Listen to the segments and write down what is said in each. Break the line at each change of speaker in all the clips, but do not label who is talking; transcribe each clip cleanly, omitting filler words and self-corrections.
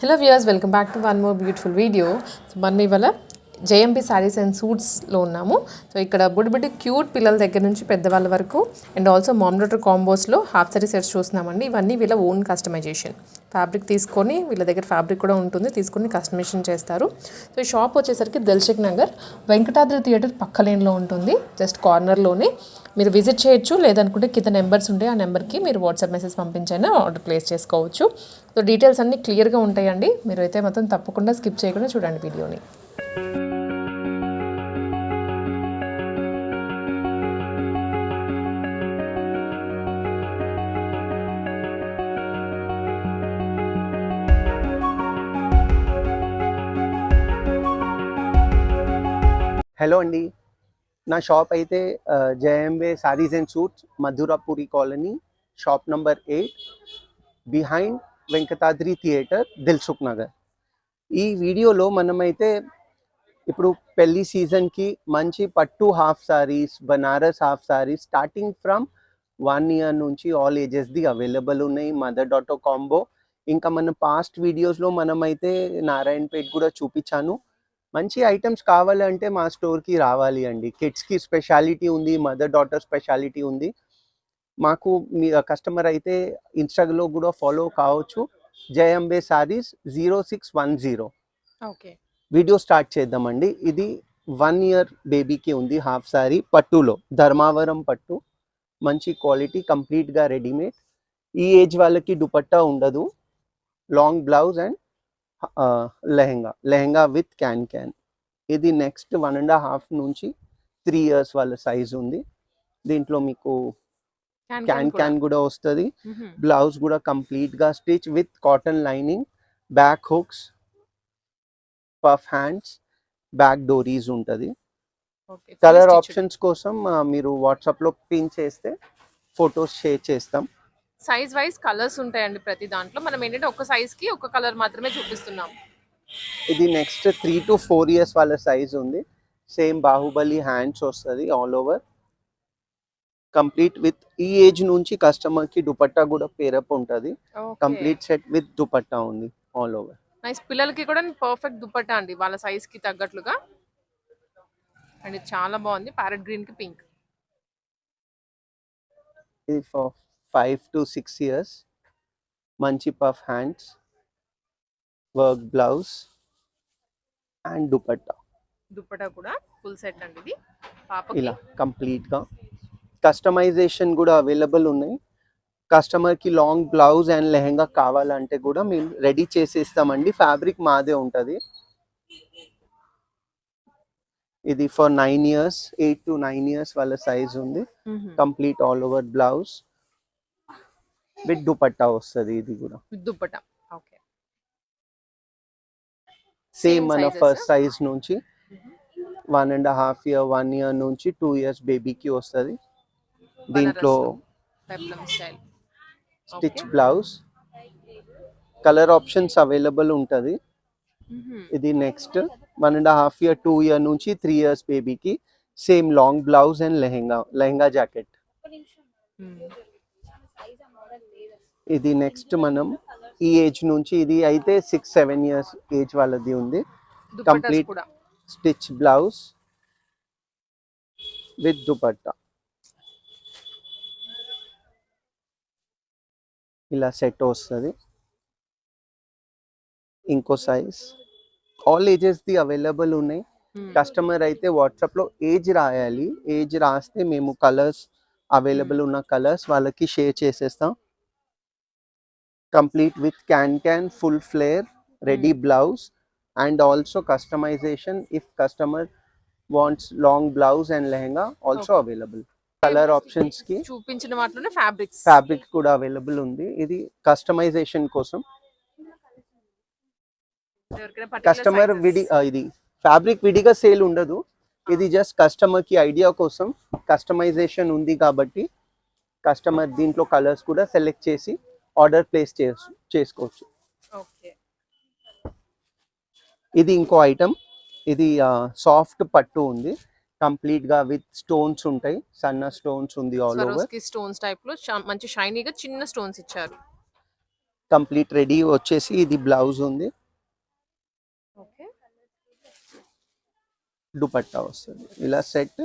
Hello viewers, welcome back to one more beautiful video. So మనం ఇవాళ JMB saris and సూట్స్లో ఉన్నాము. So ఇక్కడ బుడ్డి క్యూట్ పిల్లల దగ్గర నుంచి పెద్దవాళ్ళ వరకు అండ్ ఆల్సో మామ్ డాటర్ కాంబోస్లో హాఫ్ సారీ సెట్స్ చూస్తున్నామండి. ఇవన్నీ వీళ్ళ ఓన్ కస్టమైజేషన్. ఫ్యాబ్రిక్ తీసుకొని వీళ్ళ దగ్గర ఫ్యాబ్రిక్ కూడా ఉంటుంది, తీసుకొని కస్టమైజేషన్ చేస్తారు. సో ఈ షాప్ వచ్చేసరికి దిల్సుఖ్ నగర్ వెంకటాద్రి థియేటర్ పక్క లేన్లో ఉంటుంది, జస్ట్ కార్నర్లోనే. మీరు విజిట్ చేయొచ్చు, లేదనుకుంటే కింద నెంబర్స్ ఉంటాయి, ఆ నెంబర్కి మీరు వాట్సాప్ మెసేజ్ పంపించైనా ఆర్డర్ ప్లేస్ చేసుకోవచ్చు. సో డీటెయిల్స్ అన్నీ క్లియర్గా ఉంటాయండి. మీరు అయితే మొత్తం తప్పకుండా స్కిప్ చేయకుండా చూడండి వీడియోని.
హలో అండి, నా షాప్ అయితే జేఎంబే saris and suits, Madhurapuri colony, shop number 8, behind Venkatadri theatre, Dilsukhnagar. ఈ వీడియోలో మనమైతే ఇప్పుడు పెళ్లి సీజన్కి మంచి పట్టు half saris, Banaras half saris starting from 1 year నుంచి ఆల్ ఏజెస్ది అవైలబుల్ ఉన్నాయి. Mother daughter combo. ఇంకా మన పాస్ట్ వీడియోస్లో మనమైతే నారాయణపేట్ కూడా చూపించాను. మంచి ఐటమ్స్ కావాలంటే మా స్టోర్కి రావాలి అండి. కిడ్స్కి స్పెషాలిటీ ఉంది, మదర్ డాటర్ స్పెషాలిటీ ఉంది. మాకు మీ కస్టమర్ అయితే ఇన్స్టాగ్రామ్లో కూడా ఫాలో కావచ్చు. జేఎంబే సారీస్ 0610.
ఓకే,
వీడియో స్టార్ట్ చేద్దామండి. ఇది 1 year బేబీకి ఉంది హాఫ్ సారీ, పట్టులో, ధర్మావరం పట్టు. మంచి క్వాలిటీ, కంప్లీట్గా రెడీమేడ్. ఈ ఏజ్ వాళ్ళకి దుపట్టా ఉండదు. Long blouse and lehenga with can. ఇది నెక్స్ట్ 1.5 నుంచి 3 years వాళ్ళ సైజ్ ఉంది. దీంట్లో మీకు క్యాన్ కూడా వస్తుంది. బ్లౌజ్ కూడా కంప్లీట్గా stitch with cotton lining, back hooks, puff hands, back డోరీస్ ఉంటుంది. కలర్ ఆప్షన్స్ కోసం మీరు వాట్సాప్లో పిన్ చేస్తే ఫొటోస్ షేర్ చేస్తాం.
సైజ్ వైజ్ కలర్స్ ఉంటాయండి ప్రతి దాంట్లో. మనం ఏంటంటే ఒక సైజ్కి ఒక కలర్ మాత్రమే చూపిస్తున్నాం.
ఇది నెక్స్ట్ 3 to 4 years వాళ్ళ సైజ్ ఉంది. సేమ్ బాహుబలి హ్యాండ్స్ వస్తుంది ఆల్ ఓవర్, కంప్లీట్ విత్. ఈ ఏజ్ నుంచి కస్టమర్కి దుపట్టా కూడా పేరప్ ఉంటుంది. కంప్లీట్ సెట్ విత్ దుపట్టా ఉంది ఆల్ ఓవర్.
నైస్. పిల్లలకి కూడా పర్ఫెక్ట్ దుపట్టా అండి, వాళ్ళ సైజ్కి తగ్గట్లుగా. అండ్ ఇది చాలా బాగుంది, ప్యారెట్ గ్రీన్కి పింక్.
ఇది ఫర్ 5 to 6 years. మంచి puff hands, work blouse and dupatta
కూడా ఫుల్ సెట్ అండి ఇది పాపకి.
ఇలా కంప్లీట్గా కస్టమైజేషన్ కూడా అవైలబుల్ ఉన్నాయి. కస్టమర్కి లాంగ్ బ్లౌజ్ అండ్ లెహెంగా కావాలంటే కూడా మేము రెడీ చేసేస్తామండి. ఫ్యాబ్రిక్ మాదే ఉంటుంది. ఇది ఫర్ 9 years, 8 to 9 years వాళ్ళ సైజ్ ఉంది. Complete all over blouse with dupatta వస్తుంది. ఇది కూడా
విత్ దుపట్టా. ఓకే,
సేమ్ మన ఫస్ట్ సైజ్ నుంచి 1.5 year, 1 year నుంచి 2 years బేబీకి వస్తుంది. దీంట్లో stitch blouse, colour options available ఉంటుంది. ఇది నెక్స్ట్ 1.5 year, 2 year నుంచి 3 years బేబీకి same long blouse and lehenga jacket. ఇది నెక్స్ట్ మనం ఈ ఏజ్ నుంచి, ఇది అయితే 6-7 years ఏజ్ వాళ్ళది ఉంది. Complete stitch blouse with dupatta. ఇలా సెట్ వస్తుంది. ఇంకో సైజ్ ఆల్ ఏజెస్ది అవైలబుల్ ఉన్నాయి. కస్టమర్ అయితే వాట్సాప్లో ఏజ్ రాయాలి. ఏజ్ రాస్తే మేము కలర్స్, అవైలబుల్ ఉన్న కలర్స్ వాళ్ళకి షేర్ చేసేస్తాం. Complete with can, full flare, ready blouse and also customisation if customer wants long blouse and lehenga also available. Colour options కి
చూపించిన వాటిలోనే
ఫ్యాబ్రిక్ కూడా అవైలబుల్ ఉంది. ఇది కస్టమైజేషన్ కోసం. కస్టమర్ ఇది ఫ్యాబ్రిక్ విడిగా సేల్ ఉండదు. ఇది జస్ట్ కస్టమర్ కి ఐడియా కోసం కస్టమైజేషన్ ఉంది కాబట్టి కస్టమర్ దీంట్లో కలర్స్ కూడా సెలెక్ట్ చేసి ఆర్డర్ ప్లేస్ చేసుకోవచ్చు. ఇది ఇంకో ఐటమ్. ఇది సాఫ్ట్ పట్టు ఉంది, కంప్లీట్ గా విత్ స్టోన్స్ ఉంటాయి, సన్న స్టోన్స్ ఉంది ఆల్ ఓవర్.
స్టోన్స్ టైప్ లో మంచి షైనీగా చిన్న స్టోన్స్ ఇచ్చారు.
కంప్లీట్ రెడీ వచ్చేసి ఇది బ్లౌజ్ ఉంది,
ఓకే.
దుపట్టా వస్తుంది ఇలా సెట్.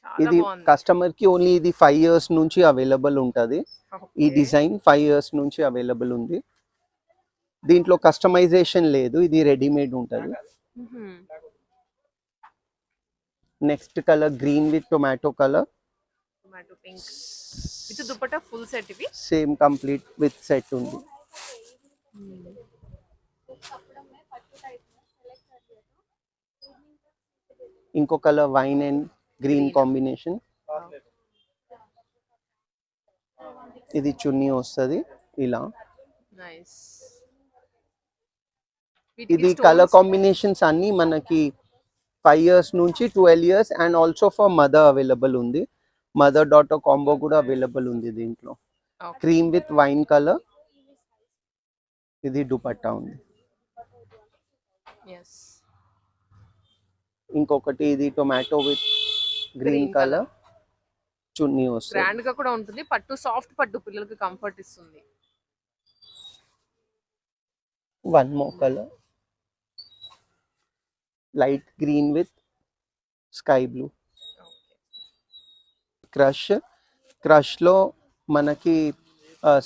చాలా
ఇది
బాగుంది.
కస్టమర్ కి ఓన్లీ ఇది 5 years నుంచి అవైలబుల్ ఉంటుంది. ఈ
ఓకే.
డిజైన్ 5 years నుంచి అవైలబుల్ ఉంది. దీంట్లో కస్టమైజేషన్ లేదు, ఇది రెడీమేడ్ ఉంటుంది.
మ్హూ.
Next colour green with tomato colour,
tomato pink with dupatta full set ఇవి.
సేమ్ కంప్లీట్ విత్ సెట్ ఉంది. ఇంకో colour wine and green combination. ఇది చున్నీ వస్తుంది ఇలా.
నైస్.
ఇది కలర్ కాంబినేషన్స్ అన్ని మనకి 5 years నుంచి 12 years and also for mother available ఉంది. మదర్ డాటర్ కాంబో కూడా అవైలబుల్ ఉంది దీంట్లో. క్రీమ్ విత్ వైన్ కలర్, ఇది దుపట్టా ఉంది. ఇంకొకటి ఇది టొమాటో విత్ గ్రీన్ కలర్, చున్నీ వస్తుంది.
గ్రాండ్ గా కూడా ఉంటుంది, పట్టు సాఫ్ట్ పట్టు పిల్లలకి కంఫర్ట్ ఇస్తుంది.
One more colour light green with sky blue. Crush లో మనకి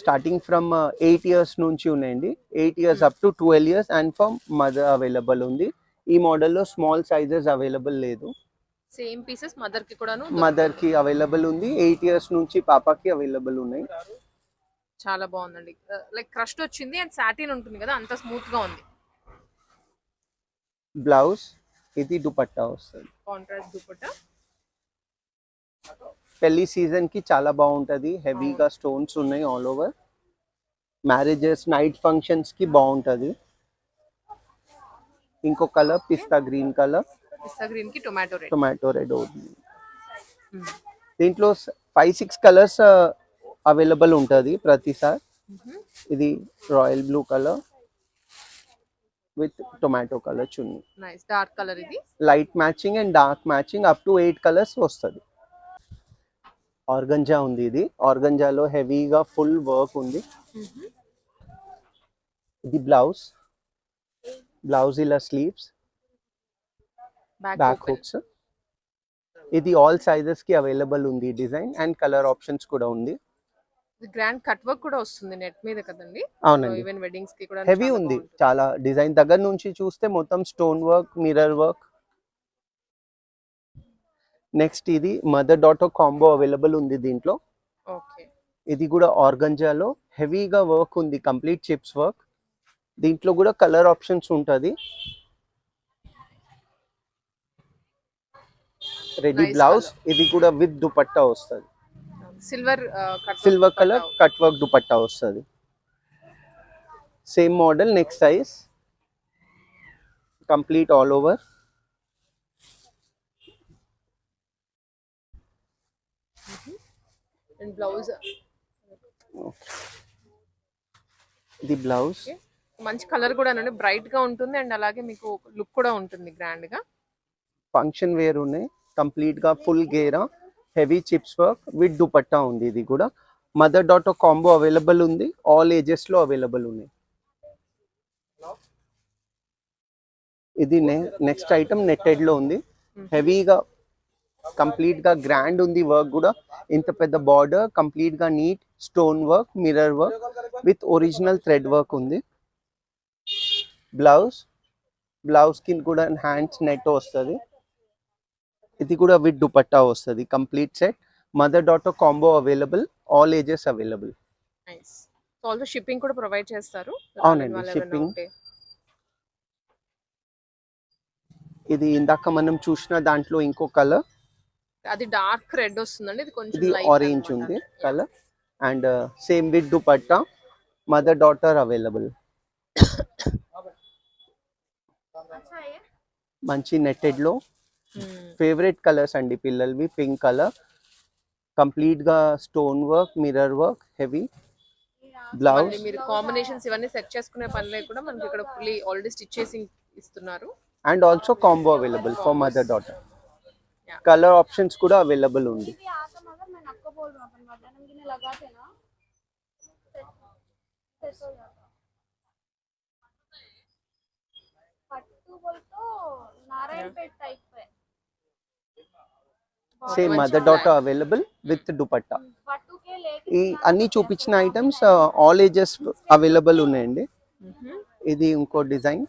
స్టార్టింగ్ ఫ్రమ్ 8 years నుంచి ఉన్నాయండి. 8 years up to 12 years and from mother available ఉంది. ఈ మోడల్లో స్మాల్ సైజెస్ అవైలబుల్ లేదు.
సేమ్ పీసెస్ మదర్ కి కూడాను
మదర్ కి అవైలబుల్ ఉంది. 8 years నుంచి పాపకి అవైలబుల్ ఉన్నాయి.
చాలా బాగుందండి. లైక్ క్రష్డ్ వచ్చింది అండ్ సాటిన్ ఉంటుంది కదా, అంత స్మూత్ గా ఉంది.
బ్లౌజ్, ఇది దుపట్టా వస్తుంది.
కాంట్రాస్ట్ దుపట్టా.
పెళ్లి సీజన్ కి చాలా బాగుంటది. హెవీగా స్టోన్స్ ఉన్నాయి all over. Marriages, night functions కి బాగుంటది. ఇంకో colour pista green colour,
pista green కి టొమాటో రెడ్.
టొమాటో రెడ్ అవుతుంది. దీంట్లో 5-6 కలర్స్ అవైలబుల్ ఉంటుంది ప్రతిసారి. ఇది royal blue colour with tomato colour chunni.
Nice dark colour ఇది.
Light matching and dark matching up to 8 colours వస్తుంది. ఆర్గంజా ఉంది. ఇది ఆర్గంజాలో హెవీగా ఫుల్ వర్క్ ఉంది. ఇది బ్లౌజ్ ఇలా స్లీవ్స్, బ్యాక్ హుక్స్. ఇది ఆల్ సైజెస్ కి అవైలబుల్ ఉంది డిజైన్ అండ్ కలర్ ఆప్షన్స్ కూడా ఉంది.
గ్రాండ్ కట్ వర్క్ కూడా వస్తుంది నెట్ మీద కదండి.
అవునండి,
ఈవెన్ వెడ్డింగ్స్ కి కూడా
హెవీ ఉంది. చాలా డిజైన్ దగ్గర నుంచి చూస్తే మొత్తం stone work, mirror work. Next ఇది మదర్ డాటర్ కాంబో అవైలబుల్ ఉంది దీంట్లో.
ఓకే.
ఇది కూడా ఆర్గంజాలో హెవీగా వర్క్ ఉంది, కంప్లీట్ చిప్స్ వర్క్. దీంట్లో కూడా కలర్ ఆప్షన్స్ ఉంటుంది. రెడీ బ్లౌజ్, ఇది కూడా విత్ దుపట్టా వస్తుంది. Silver colour cut work dupatta వస్తుంది. Same model, next size, complete all over.
Blouse,
ఇది బ్లౌజ్.
మంచి కలర్ కూడా బ్రైట్ గా ఉంటుంది అండ్ అలాగే మీకు లుక్ కూడా ఉంటుంది గ్రాండ్ గా.
ఫంక్షన్ వేర్ ఉన్నాయి, కంప్లీట్ గా ఫుల్ గేరా, heavy chips work with dupatta ఉంది. ఇది కూడా మదర్ డాటర్ కాంబో అవైలబుల్ ఉంది. ఆల్ ఏజెస్ లో అవైలబుల్ ఉన్నాయి. ఇది నెక్స్ట్ ఐటమ్ నెట్టెడ్ లో ఉంది. హెవీగా కంప్లీట్ గా గ్రాండ్ ఉంది వర్క్ కూడా. ఇంత పెద్ద బార్డర్, కంప్లీట్ గా neat stone work, mirror work with original thread work ఉంది. బ్లౌజ్ కి కూడా హ్యాండ్స్ నెట్ వస్తుంది. ఇది కూడా విత్ దుపట్టా వస్తుంది. Complete set, mother daughter combo available, all ages available.
Also shipping కూడా ప్రొవైడ్ చేస్తారు.
అవునండి, షిప్పింగ్. ఇది ఇందాక మనం చూసిన దాంట్లో ఇంకో కలర్,
అది డార్క్ రెడ్ వస్తుందండి. ఇది కొంచెం
ఇది ఆరెంజ్ ఉంది colour and same with dupatta, mother daughter available. మంచి నెట్టెడ్ లో ఫేవరెట్ కలర్స్ అండి పిల్లలవి. పింక్ కలర్, కంప్లీట్ గా stone work, mirror work, heavy blouse.
మీరు కాంబినేషన్స్ ఇవన్నీ సెట్ చేసుకునే పనిలో కూడా మనకి ఇక్కడ ఫుల్లీ ఆల్రెడీ స్టిచ్ చేసి ఇస్తున్నారు.
And also combo available for mother daughter. Colour options కూడా అవైలబుల్ ఉంది.
कैसे हो जाता पट्टू बोल तो नारायणपेट टाइप है
సేమ్
మంచి
mother daughter available with dupatta.
पट्टू के लेके
ఈ అన్ని చూపించిన ఐటమ్స్ ఆల్ ఏజెస్ అవైలబుల్ ఉన్నాయండి. ఇది ఇంకో డిజైన్,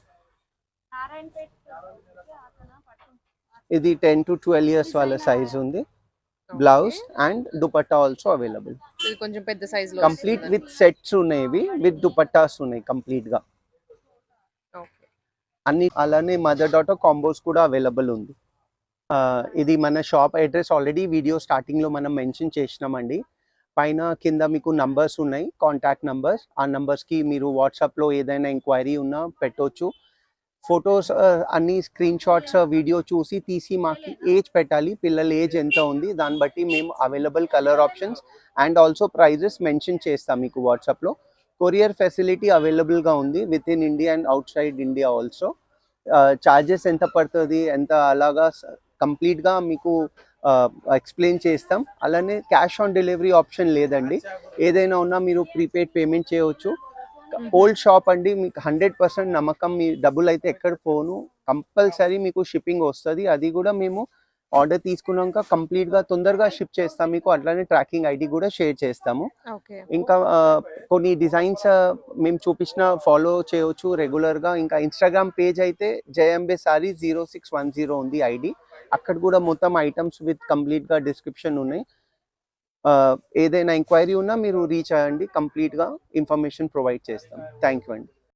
नारायणपेट आता ना पट्टू
ఇది 10 to 12 years వాళ్ళ సైజ్ ఉంది. Blouse and dupatta also available.
ఇది కొంచెం పెద్ద సైజ్ లో
కంప్లీట్ విత్ సెట్స్ ఉన్నాయి, ఇవి విత్ దుపట్టాస్ ఉన్నాయి కంప్లీట్ గా
ఓకే.
అన్ని. అలానే మదర్ డాటర్ కాంబోస్ కూడా అవైలబుల్ ఉంది. ఇది మన shop address already video starting లో మనం మెన్షన్ చేసినామండి. పైన కింద మీకు నంబర్స్ ఉన్నాయి, కాంటాక్ట్ నంబర్స్. ఆ నంబర్స్ కి మీరు వాట్సాప్ లో ఏదైనా ఎంక్వైరీ ఉన్నా పెట్టొచ్చు. ఫొటోస్ అన్ని స్క్రీన్ షాట్స్ వీడియో చూసి తీసి మాకు ఏజ్ పెట్టాలి, పిల్లల ఏజ్ ఎంత ఉంది దాన్ని బట్టి మేము available colour options and also prices mention చేస్తాం మీకు వాట్సాప్లో. కొరియర్ ఫెసిలిటీ అవైలబుల్గా ఉంది with in India and outside India also. Charges ఎంత పడుతుంది ఎంత అలాగా కంప్లీట్గా మీకు ఎక్స్ప్లెయిన్ చేస్తాం. అలానే క్యాష్ ఆన్ డెలివరీ ఆప్షన్ లేదండి, ఏదైనా ఉన్నా మీరు ప్రీపెయిడ్ పేమెంట్ చేయవచ్చు. ఓల్డ్ షాప్ అండి, మీకు 100% నమ్మకం, మీ డబ్బులు అయితే ఎక్కడ పోను, కంపల్సరీ మీకు షిప్పింగ్ వస్తుంది. అది కూడా మేము ఆర్డర్ తీసుకున్నాక కంప్లీట్గా తొందరగా షిప్ చేస్తాం మీకు. అట్లానే ట్రాకింగ్ ఐడి కూడా షేర్ చేస్తాము.
ఓకే.
ఇంకా కొన్ని డిజైన్స్ మేము చూపించిన ఫాలో చేయవచ్చు రెగ్యులర్గా. ఇంకా ఇన్స్టాగ్రామ్ పేజ్ అయితే జయంబే సారీ 0610 ఉంది ఐడి. అక్కడ కూడా మొత్తం ఐటమ్స్ విత్ కంప్లీట్గా డిస్క్రిప్షన్ ఉన్నాయి. ఏదైనా ఎంక్వైరీ ఉన్నా మీరు రీచ్ అవ్వండి, కంప్లీట్గా ఇన్ఫర్మేషన్ ప్రొవైడ్ చేస్తాం. థ్యాంక్ యూ అండి.